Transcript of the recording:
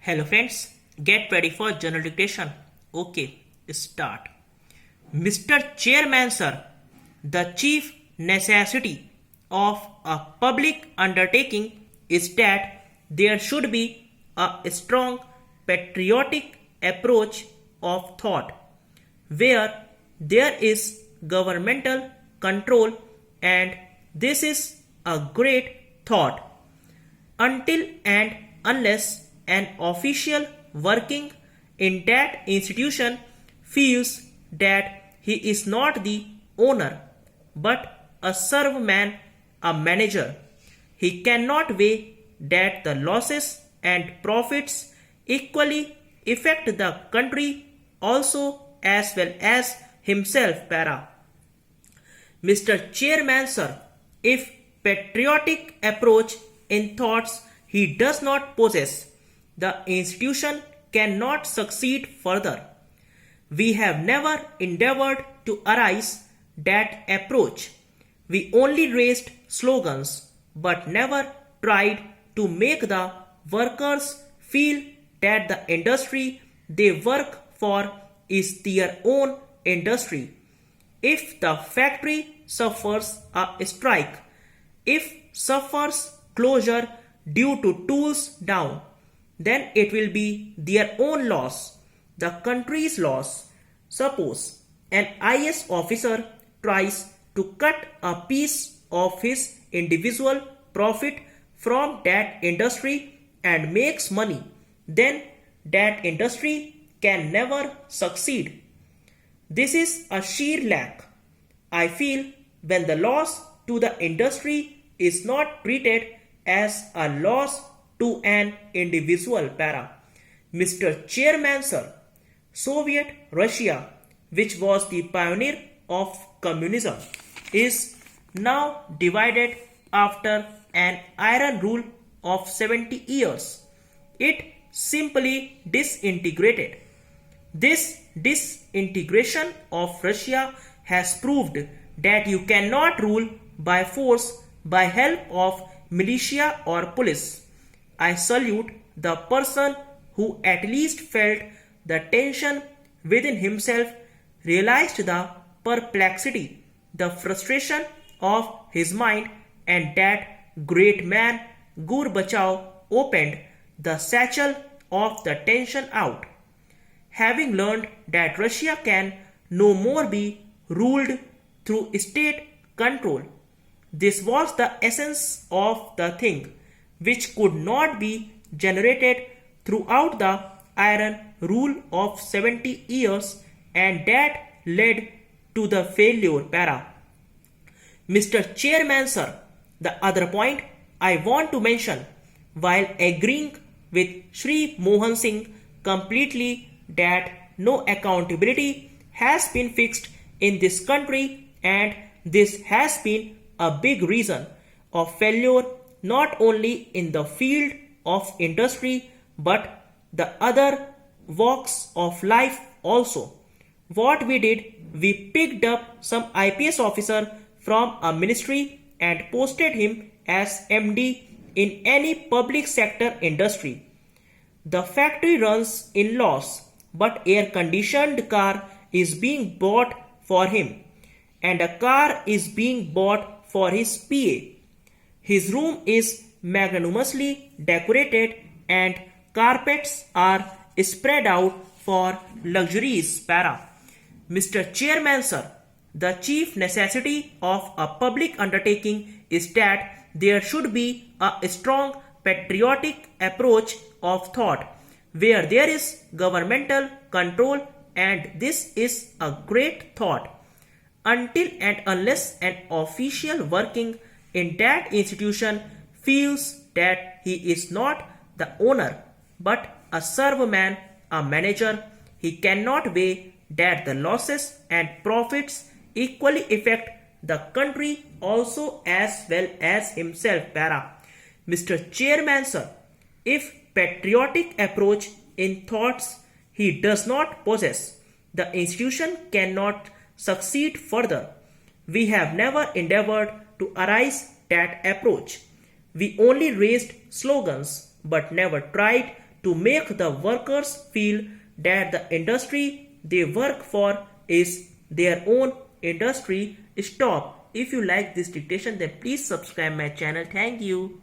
Hello friends, get ready for journal dictation. Okay, start. Mr. Chairman sir, the chief necessity of a public undertaking is that there should be a strong patriotic approach of thought where there is governmental control, and this is a great thought until and unless an official working in that institution feels that he is not the owner but a servman, a manager. He cannot weigh that the losses and profits equally affect the country also as well as himself. Para. Mr. Chairman sir, if patriotic approach in thoughts he does not possess, the institution cannot succeed further. We have never endeavored to arise that approach. We only raised slogans but never tried to make the workers feel that the industry they work for is their own industry. If the factory suffers a strike, if suffers closure due to tools down, then it will be their own loss, the country's loss. Suppose an IS officer tries to cut a piece of his individual profit from that industry and makes money, then that industry can never succeed. This is a sheer lack. I feel when the loss to the industry is not treated as a loss to an individual. Para. Mr. Chairman sir, Soviet Russia, which was the pioneer of communism, is now divided after an iron rule of 70 years. It simply disintegrated. This disintegration of Russia has proved that you cannot rule by force by help of militia or police. I salute the person who at least felt the tension within himself, realized the perplexity, the frustration of his mind, and that great man Gorbachev opened the satchel of the tension out. Having learned that Russia can no more be ruled through state control, this was the essence of the thing, which could not be generated throughout the iron rule of 70 years, and that led to the failure. Para. Mr. Chairman sir, the other point I want to mention, while agreeing with Sri Mohan Singh completely that no accountability has been fixed in this country, and this has been a big reason of failure not only in the field of industry but the other walks of life also. What we did, we picked up some IPS officer from a ministry and posted him as MD in any public sector industry. The factory runs in loss, but air conditioned car is being bought for him, and a car is being bought for his PA. His room is magnanimously decorated and carpets are spread out for luxuries. Para. Mr. Chairman sir, the chief necessity of a public undertaking is that there should be a strong patriotic approach of thought where there is governmental control, and this is a great thought until and unless an official working in that institution feels that he is not the owner but a servman, a manager. He cannot weigh that the losses and profits equally affect the country also as well as himself. Para. Mr. Chairman sir, if patriotic approach in thoughts he does not possess, the institution cannot succeed further. We have never endeavored to arise that approach. We only raised slogans but never tried to make the workers feel that the industry they work for is their own industry. Stop. If you like this dictation, then please subscribe my channel. Thank you.